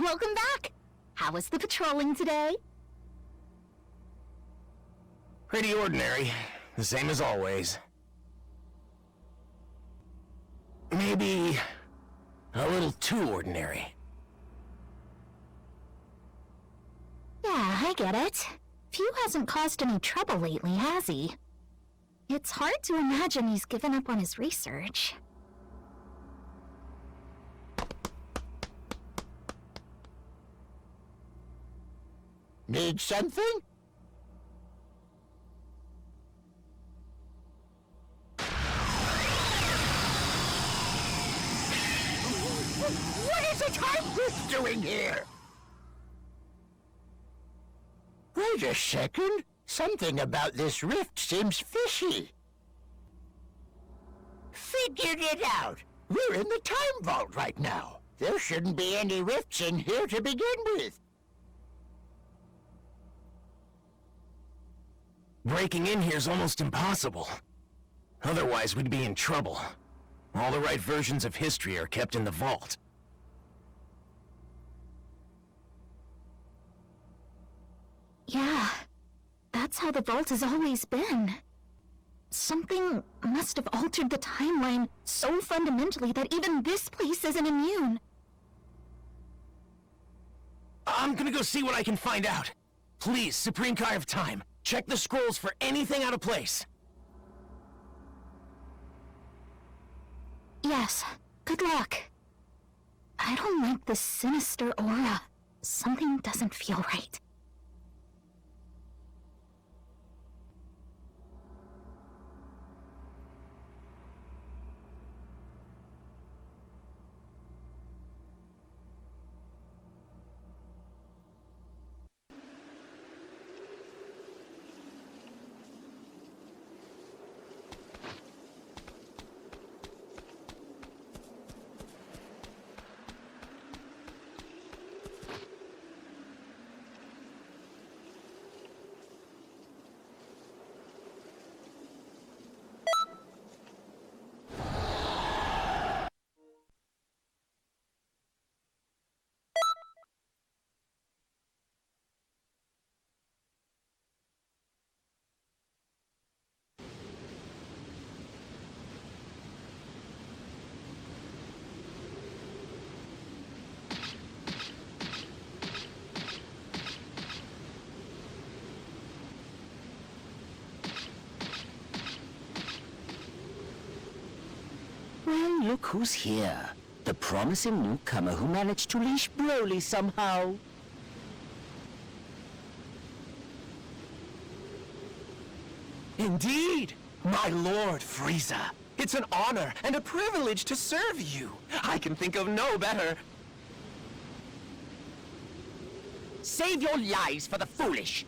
Welcome back! How was the patrolling today? Pretty ordinary. The same as always. Maybe a little too ordinary. Yeah, I get it. Few hasn't caused any trouble lately, has he? It's hard to imagine he's given up on his research. Need something? What is a time rift doing here? Wait a second. Something about this rift seems fishy. Figured it out. We're in the time vault right now. There shouldn't be any rifts in here to begin with. Breaking in here's almost impossible. Otherwise, we'd be in trouble. All the right versions of history are kept in the vault. Yeah, that's how the vault has always been. Something must have altered the timeline so fundamentally that even this place isn't immune. I'm gonna go see what I can find out. Please, Supreme Kai of Time, check the scrolls for anything out of place. Yes, good luck. I don't like this sinister aura. Something doesn't feel right. Well, look who's here. The promising newcomer who managed to leash Broly somehow. Indeed! My Lord Frieza! It's an honor and a privilege to serve you! I can think of no better. Save your lies for the foolish!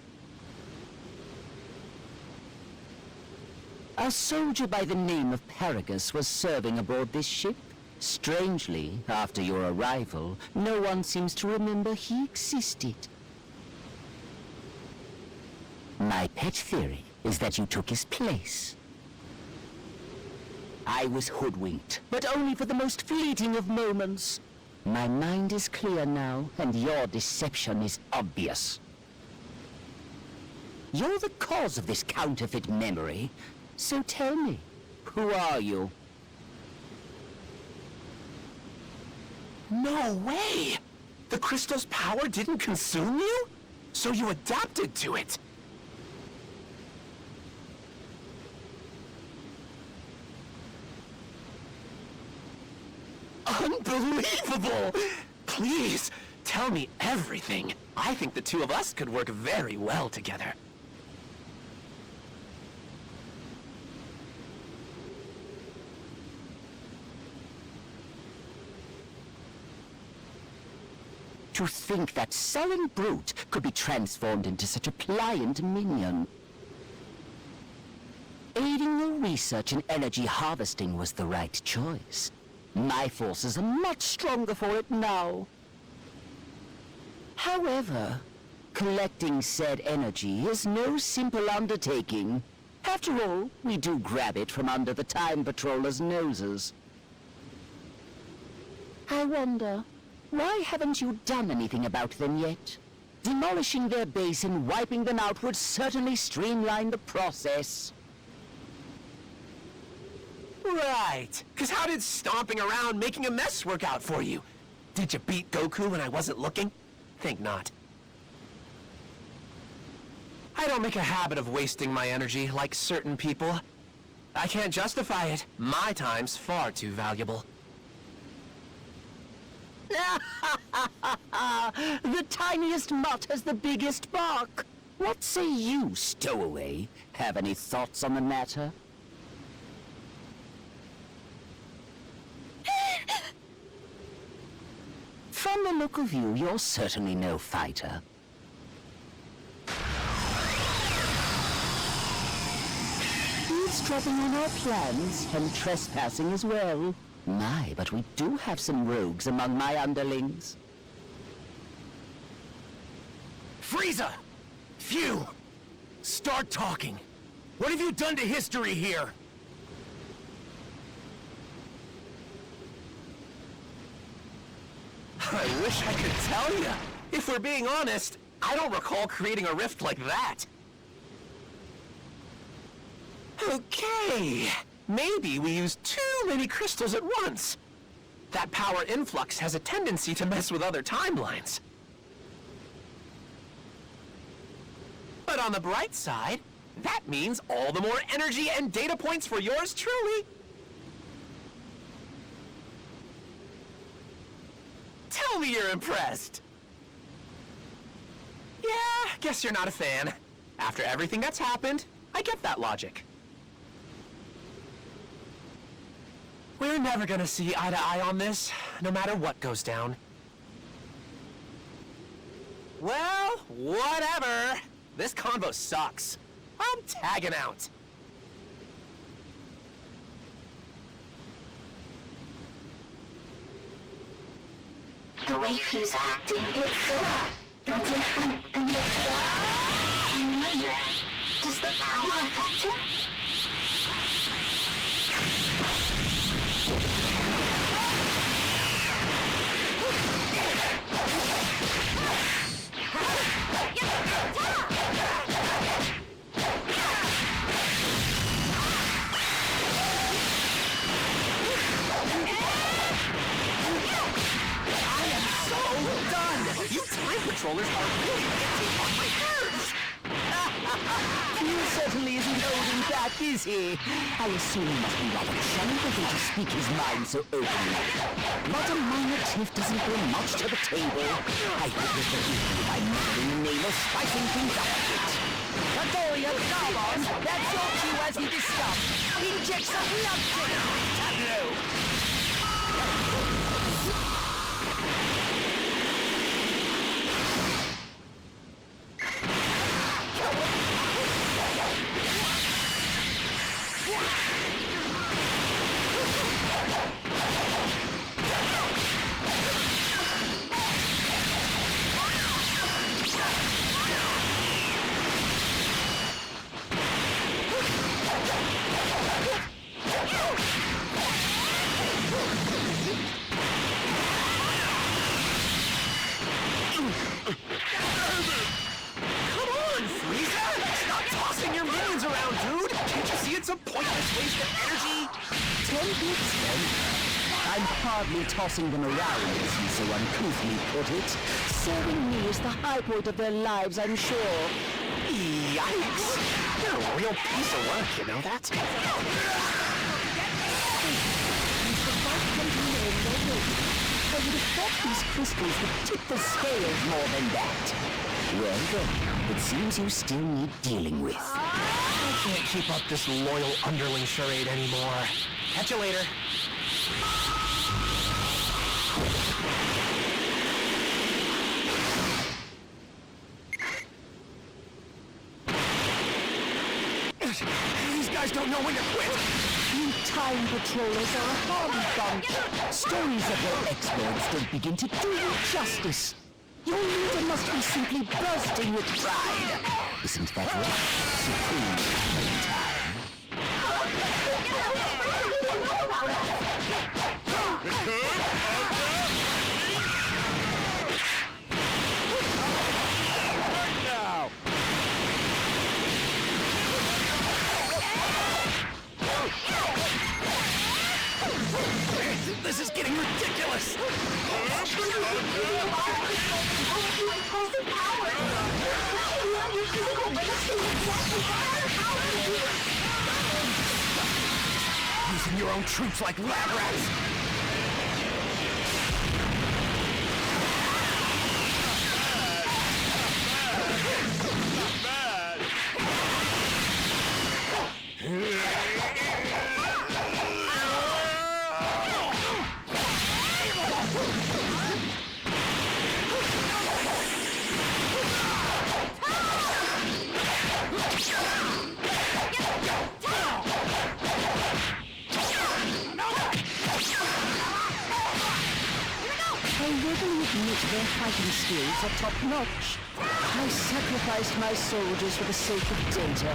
A soldier by the name of Paragus was serving aboard this ship. Strangely, after your arrival, no one seems to remember he existed. My pet theory is that you took his place. I was hoodwinked, but only for the most fleeting of moments. My mind is clear now, and your deception is obvious. You're the cause of this counterfeit memory. So tell me, who are you? No way! The crystal's power didn't consume you? So you adapted to it? Unbelievable! Please, tell me everything. I think the two of us could work very well together. To think that sullen brute could be transformed into such a pliant minion. Aiding your research in energy harvesting was the right choice. My forces are much stronger for it now. However, collecting said energy is no simple undertaking. After all, we do grab it from under the Time Patrollers' noses. I wonder, Why haven't you done anything about them yet? Demolishing their base and wiping them out would certainly streamline the process. Right. Because how did stomping around making a mess work out for you? Did you beat Goku when I wasn't looking? Think not. I don't make a habit of wasting my energy like certain people. I can't justify it. My time's far too valuable. The tiniest mutt has the biggest bark. What say you, stowaway? Have any thoughts on the matter? From the look of you, you're certainly no fighter. Eavesdropping on our plans and trespassing as well. My, but we do have some rogues among my underlings. Frieza! Phew! Start talking. What have you done to history here? I wish I could tell you. If we're being honest, I don't recall creating a rift like that. Okay. Maybe we used too many crystals at once. That power influx has a tendency to mess with other timelines. But on the bright side, that means all the more energy and data points for yours truly. Tell me you're impressed. Yeah, guess you're not a fan. After everything that's happened, I get that logic. We're never gonna see eye to eye on this, no matter what goes down. Well, whatever. This convo sucks. I'm tagging out. The way he's acting, it's different than before. I wonder, does the power affect him? You time patrollers are really getting on my nerves! He certainly isn't holding back, is he? I assume he must be rather shy for him to speak his mind so openly. But a minor tiff doesn't bring much to the table. I hope you'll forgive me by mentioning the name of spicing things up a bit. Midoriya, come on! That's your cue as he discussed. Inject some blood to the tableau! It's a pointless waste of energy. 10 bits, then. I'm hardly tossing them around, as you so uncouthly put it. Serving me is the high point of their lives, I'm sure. Yikes! You're a real piece of work, you know that? I would have thought these crystals would tip the scales more than that. Well then, it seems you still need dealing with. I can't keep up this loyal underling charade anymore. Catch you later. These guys don't know when to quit! You time patrollers are a hardy bunch. Stories of your exploits don't begin to do you justice. Your leader must be simply bursting with pride. Isn't that right? Supreme time. us! Using your own troops like lab rats! I readily admit their fighting skills are top-notch. I sacrificed my soldiers for the sake of data.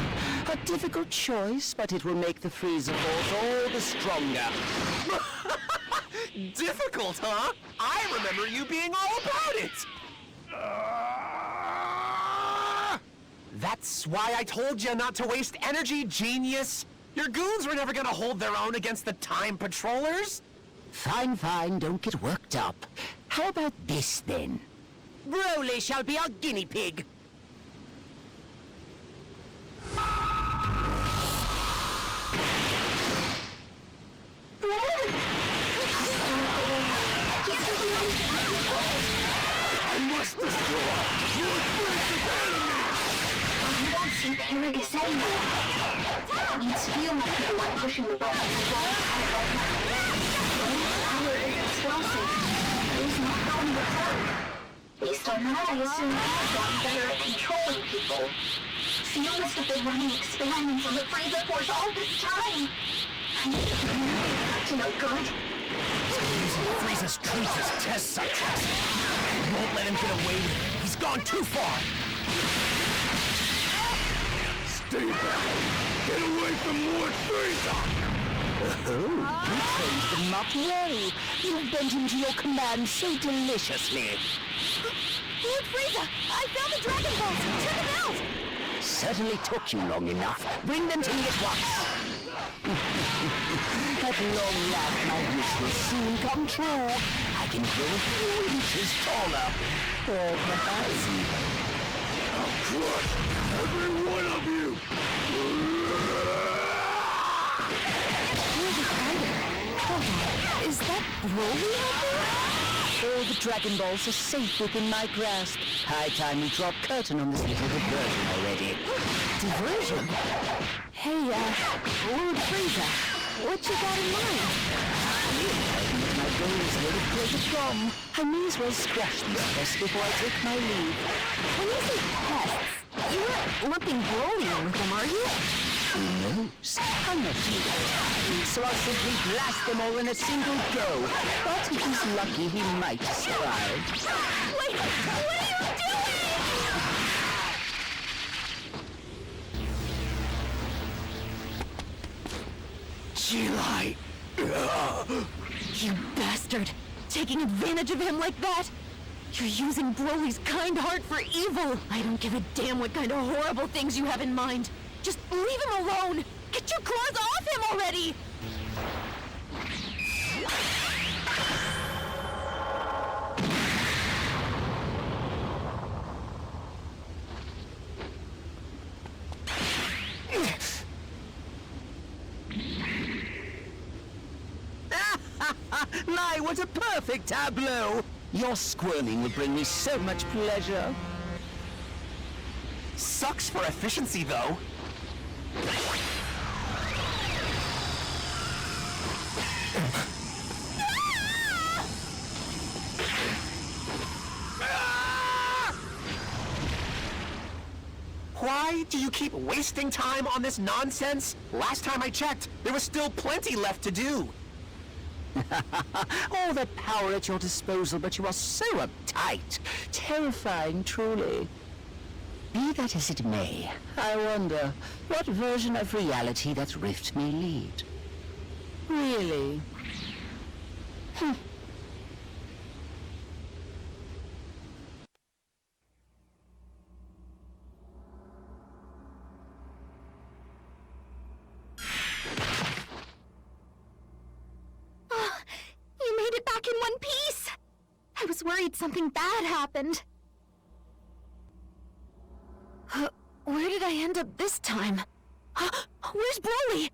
A difficult choice, but it will make the freezer force all the stronger. Difficult, huh? I remember you being all about it! That's why I told you not to waste energy, genius! Your goons were never gonna hold their own against the Time Patrollers! Fine, fine, don't get worked up. How about this, then? Broly shall be our guinea pig. I must destroy your greatest enemy! You won't see the Eric is anymore. It needs fuel to the one pushing the button. Power is explosive. It's not going to work. Based on that, I assume you've gotten better at controlling people. Fuel must have been running experiments on the freezer force all this time. To no good. Using Frieza's troops as test subjects. We won't let him get away with it. He's gone too far. Stay back! Get away from Lord Frieza! Oh, you trained them up well. You bent him to your command so deliciously. Lord Frieza, I found the Dragon Balls! Check them out! Certainly took you long enough. Bring them to me at once. At long last, my wish will soon come true. I can grow a few inches taller. Or perhaps even... I'll crush every one of you! Who's fighting? Oh, is that Broly out there? All the Dragon Balls are safe within my grasp. High time we drop curtain on this little diversion already. Diversion? Hey, Lord Frieza, what you got in mind? My goal is here to play the drum. I may as well squash these tests before I take my leave. When you say pests, you aren't lumping Broly in with them, are you? Who knows? I'm not too tired, so I'll simply blast them all in a single go. But if he's lucky, he might survive. Wait, what are you doing? G-Light! You bastard! Taking advantage of him like that? You're using Broly's kind heart for evil! I don't give a damn what kind of horrible things you have in mind. Just leave him alone! Get your claws off him already! My, what a perfect tableau! Your squirming will bring me so much pleasure. Sucks for efficiency, though. Why do you keep wasting time on this nonsense? Last time I checked, there was still plenty left to do. All the power at your disposal, but you are so uptight. Terrifying, truly. Be that as it may, I wonder what version of reality that rift may lead. Really? You made it back in one piece! I was worried something bad happened. Where did I end up this time? Where's Broly?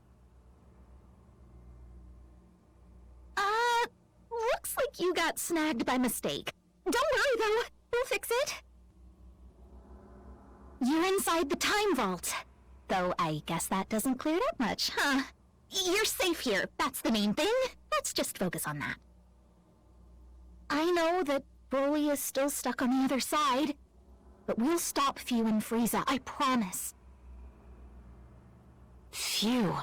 Looks like you got snagged by mistake. Don't worry though, we'll fix it. You're inside the time vault. Though I guess that doesn't clear it up much, huh? You're safe here, that's the main thing. Let's just focus on that. I know that Broly is still stuck on the other side, but we'll stop Phew and Frieza, I promise. Phew.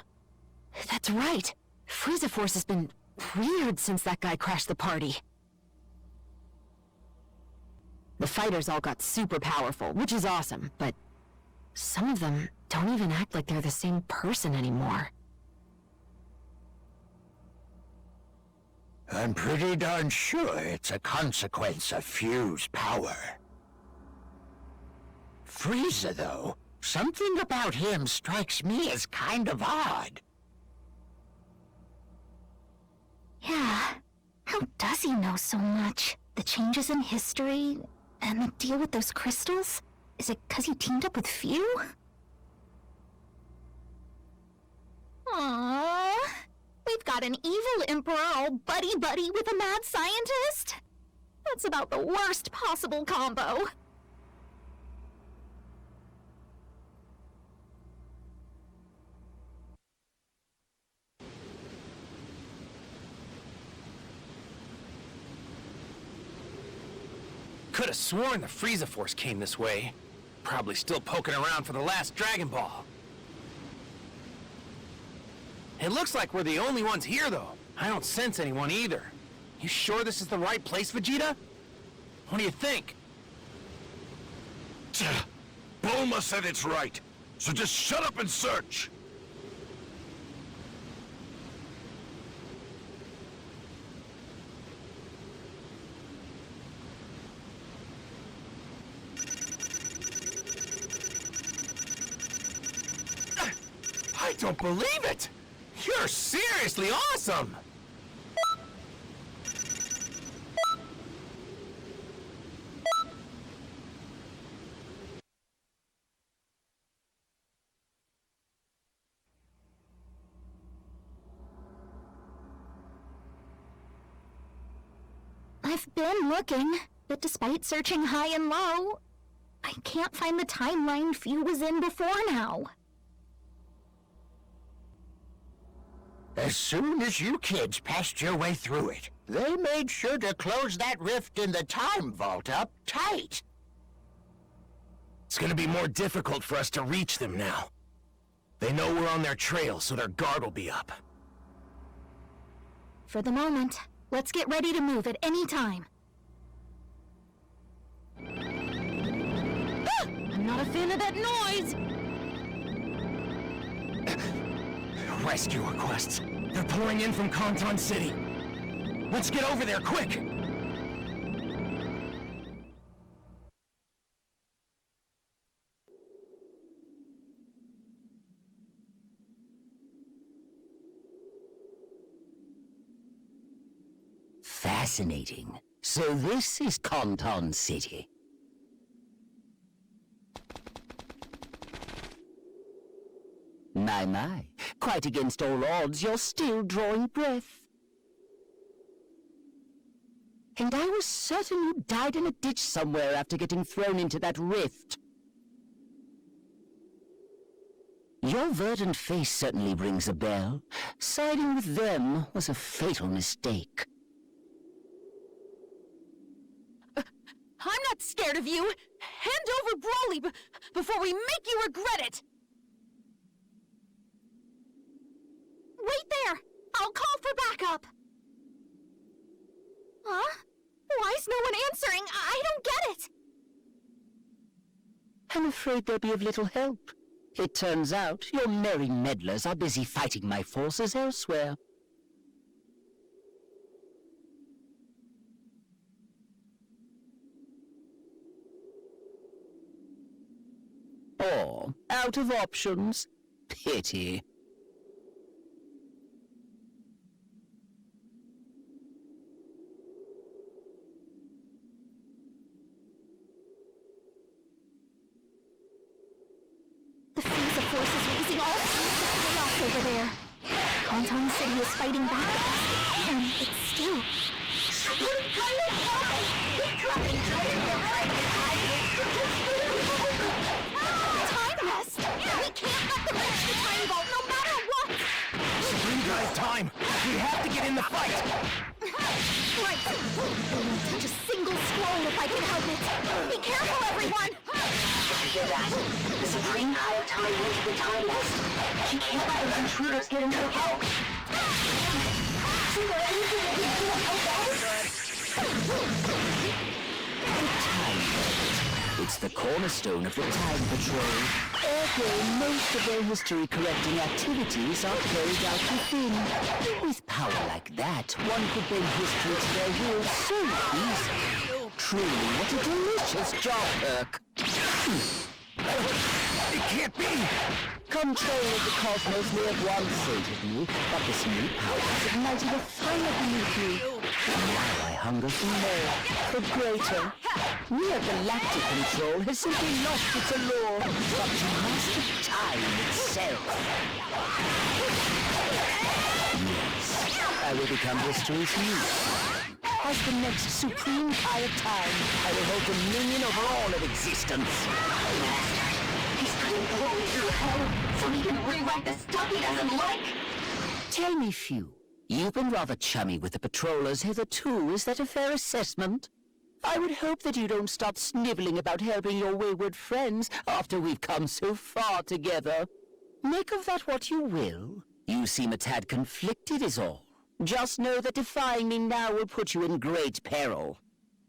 That's right. Frieza Force has been weird since that guy crashed the party. The fighters all got super powerful, which is awesome, but some of them don't even act like they're the same person anymore. I'm pretty darn sure it's a consequence of Phew's power. Frieza, though, something about him strikes me as kind of odd. Yeah, how does he know so much? The changes in history, and the deal with those crystals? Is it 'cause he teamed up with Phew? Aww, we've got an evil emperor all buddy-buddy with a mad scientist? That's about the worst possible combo. Could have sworn the Frieza Force came this way. Probably still poking around for the last Dragon Ball. It looks like we're the only ones here, though. I don't sense anyone either. You sure this is the right place, Vegeta? What do you think? Bulma said it's right, so just shut up and search! I don't believe it! You're seriously awesome! I've been looking, but despite searching high and low, I can't find the timeline Phew was in before now. As soon as you kids passed your way through it, they made sure to close that rift in the time vault up tight. It's gonna be more difficult for us to reach them now. They know we're on their trail, so their guard will be up. For the moment, let's get ready to move at any time. Ah! I'm not a fan of that noise! Rescue requests. They're pouring in from Kanton City. Let's get over there, quick! Fascinating. So this is Kanton City. My. Quite against all odds, you're still drawing breath. And I was certain you died in a ditch somewhere after getting thrown into that rift. Your verdant face certainly rings a bell. Siding with them was a fatal mistake. I'm not scared of you! Hand over Broly before we make you regret it! Wait there! I'll call for backup! Huh? Why is no one answering? I don't get it! I'm afraid they'll be of little help. It turns out your merry meddlers are busy fighting my forces elsewhere. Or out of options. Pity. over there. Kanton City is fighting back the best it can, but still... Time rest! We can't let them reach the time vault, no matter what! Supreme Guy's time! We have to get in the fight! Right! I won't touch a single scroll if I can help it! Be careful, everyone! Hear that? The Supreme Eye of Time went to the time nest. She can't let those intruders get into the vault. Is there anything we can do to help us? The Time Vault. It's the cornerstone of the Time Patrol. Ergo, most of their history-correcting activities are carried out within. With power like that, one could bend history to their will so easily. Truly, what a delicious job, Herc. It can't be! Control of the cosmos may have once sated me, but this new power has ignited a fire beneath me. Now I hunger for more, for greater. Mere galactic control has simply lost its allure, but to master time itself. Yes, I will become history's muse. As the next supreme eye of time, I will hold dominion over all of existence. He's putting the world through hell, so he can rewrite the stuff he doesn't like. Tell me, Few, you've been rather chummy with the patrollers hitherto. Is that a fair assessment? I would hope that you don't start sniveling about helping your wayward friends after we've come so far together. Make of that what you will. You seem a tad conflicted is all. Just know that defying me now will put you in great peril.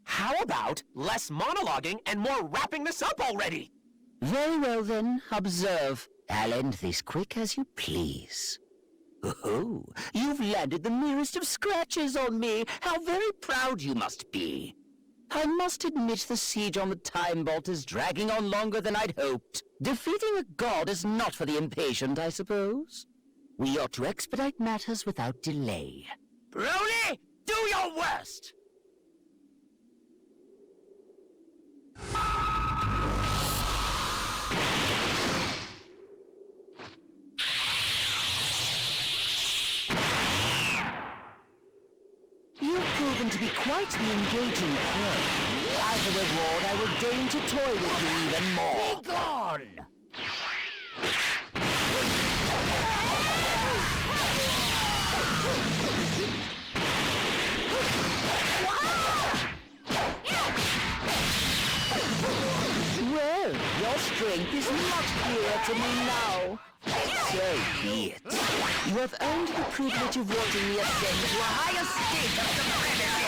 How about less monologuing and more wrapping this up already? Very well then, observe. I'll end this quick as you please. Oh, you've landed the merest of scratches on me. How very proud you must be. I must admit the siege on the Time Vault is dragging on longer than I'd hoped. Defeating a god is not for the impatient, I suppose. We ought to expedite matters without delay. Broly, do your worst! You've proven to be quite the engaging player. As a reward, I will deign to toy with you even more. Be gone! Well, your strength is much clearer to me now. So be it. You have earned the privilege of watching me ascend to a higher state of supremacy.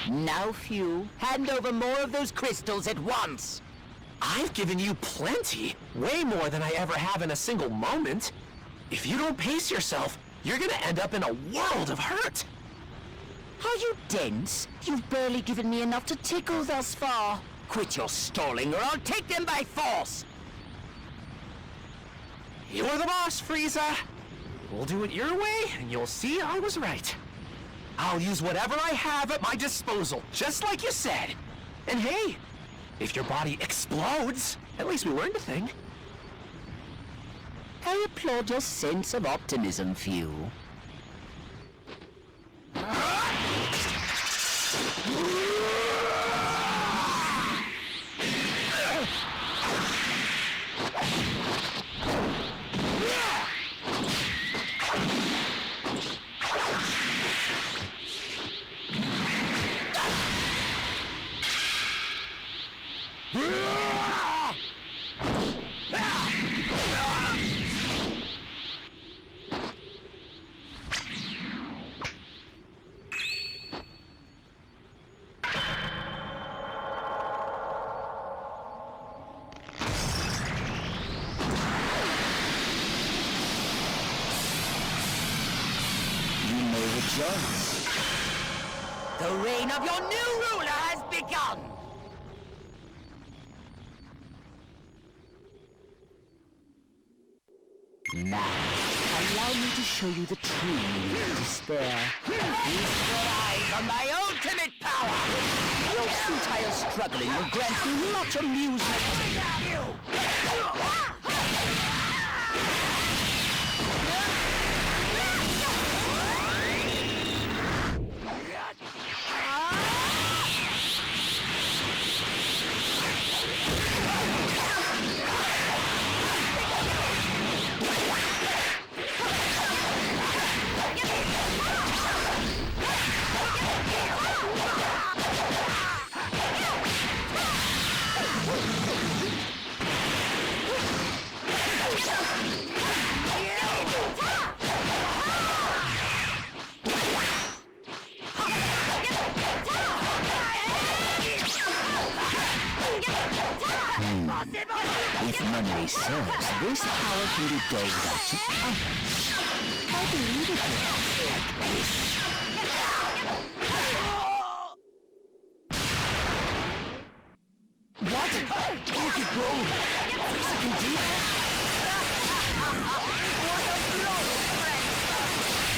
Now, Few, hand over more of those crystals at once. I've given you plenty. Way more than I ever have in a single moment. If you don't pace yourself, you're gonna end up in a world of hurt. Are you dense? You've barely given me enough to tickle thus far. Quit your stalling or I'll take them by force! You're the boss, Frieza. We'll do it your way, and you'll see I was right. I'll use whatever I have at my disposal, just like you said. And hey, if your body explodes, at least we learned a thing. I applaud your sense of optimism, Few. The reign of your new ruler has begun! Now, allow me to show you the true meaning of despair. Feast your eyes on my ultimate power! futile struggling will grant me much amusement. If memory serves, this power can be doled out to others. I believe it will. Like this. What? Look at Ball! Frieza can do that?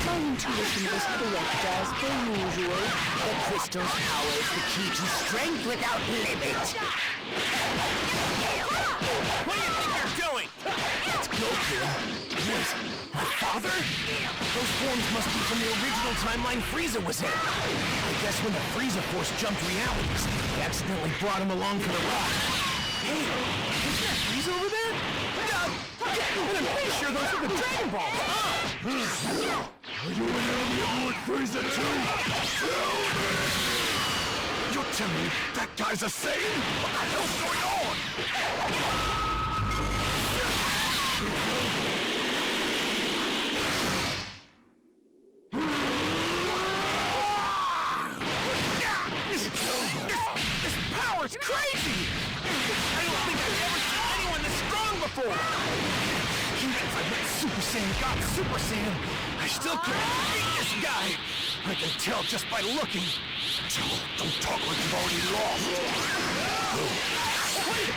My intuition was correct as per usual. The crystal's power is the key to strength without limit. What do you think you're doing? Let's go, kid. Wait, my father? Those forms must be from the original timeline Frieza was in. I guess when the Frieza Force jumped realities, they accidentally brought him along for the ride. Hey, isn't that Frieza over there? And I'm pretty sure those are the Dragon Balls. Are you an alien with Frieza too? Tell me! You're telling me that guy's a Saiyan? What the hell's going on? This power's crazy! I don't think I've ever seen anyone this strong before! Even if I went Super Saiyan, got Super Saiyan, I still couldn't beat this guy! I can tell just by looking. Don't talk like you've already lost. Wait!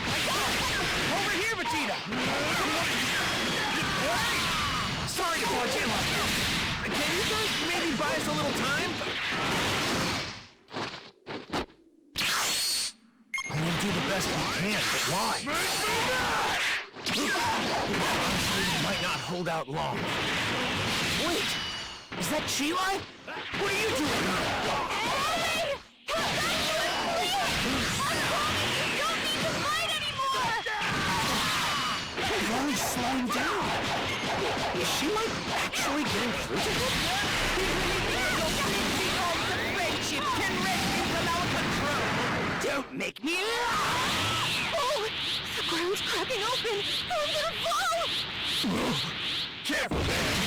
Over here, Vegeta! Sorry to barge in like this. Can you guys maybe buy us a little time? I'm gonna do the best I can, but why? Honestly, we might not hold out long. Wait! Is that Chi-Lai? What are you doing here? Hey! Come back to us, please! I promise you don't need to fight anymore! Run, slowing down. Is she like actually getting through to him? Friendship can rescue from our control. Don't make me laugh! Oh! The ground's cracking open! I'm gonna fall! Careful there!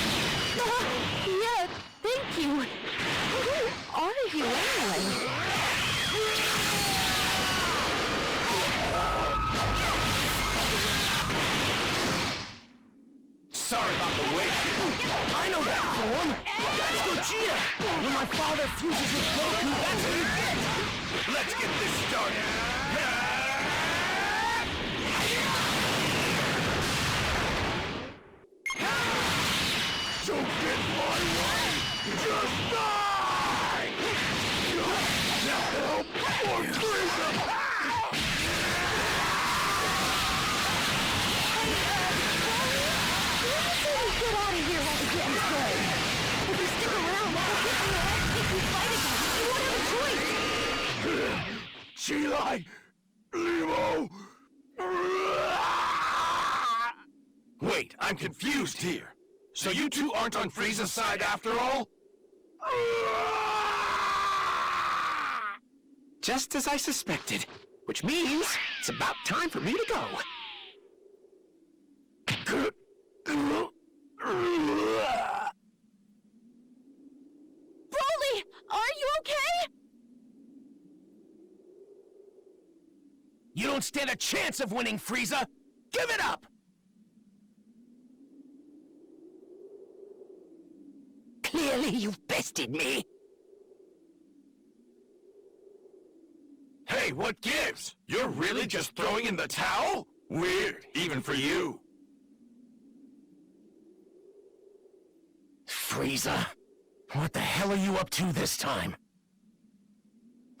Yeah, thank you. Who are you anyway? Sorry about the wait. I know that form. That's Gogeta. When my father fuses with Goku, that's what you get. Let's get this started! Don't get my way! Just die! Now help or Frieza! Get out of here while the getting's good. If you stick around, I'll get in your head if you fight again. You won't have a choice. Chi-Lai! Limo! Wait, I'm confused here. So you two aren't on Frieza's side after all? Just as I suspected, which means it's about time for me to go. Broly, are you okay? You don't stand a chance of winning, Frieza! Give it up! Clearly you've bested me. Hey, what gives? You're really just throwing in the towel? Weird, even for you. Frieza, what the hell are you up to this time?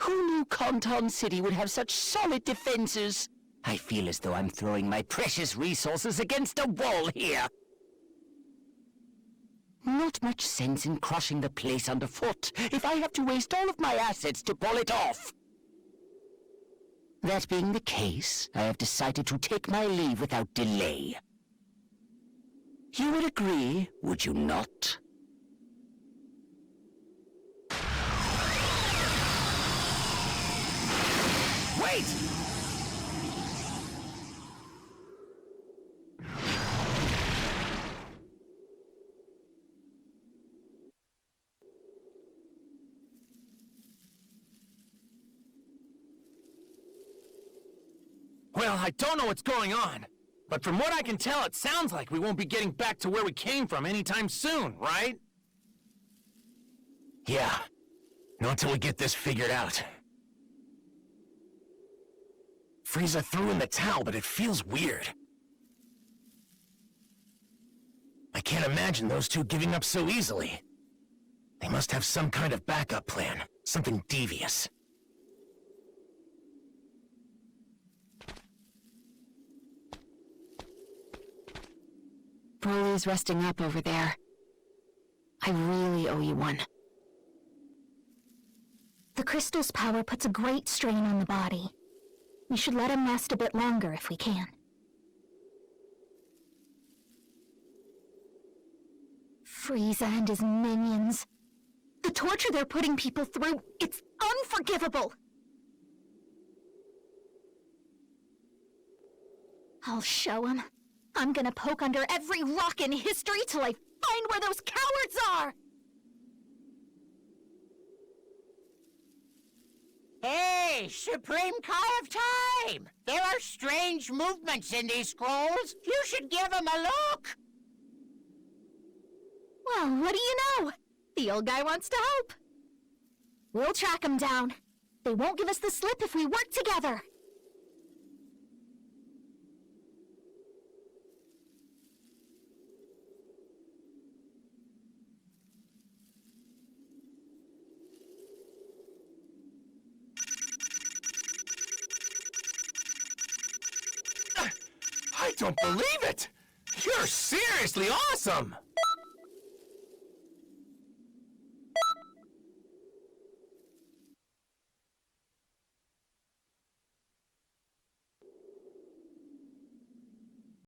Who knew knew Conton City would have such solid defenses. I feel as though I'm throwing my precious resources against a wall here. Not much sense in crushing the place underfoot if I have to waste all of my assets to pull it off. That being the case, I have decided to take my leave without delay. You would agree, would you not? Wait! Well, I don't know what's going on, but from what I can tell, it sounds like we won't be getting back to where we came from anytime soon, right? Yeah. Not until we get this figured out. Frieza threw in the towel, but it feels weird. I can't imagine those two giving up so easily. They must have some kind of backup plan, something devious. Broly's resting up over there. I really owe you one. The crystal's power puts a great strain on the body. We should let him rest a bit longer if we can. Frieza and his minions. The torture they're putting people through, it's unforgivable! I'll show him. I'm gonna poke under every rock in history till I find where those cowards are! Hey, Supreme Kai of Time! There are strange movements in these scrolls. You should give them a look! Well, what do you know? The old guy wants to help. We'll track him down. They won't give us the slip if we work together. I don't believe it! You're seriously awesome!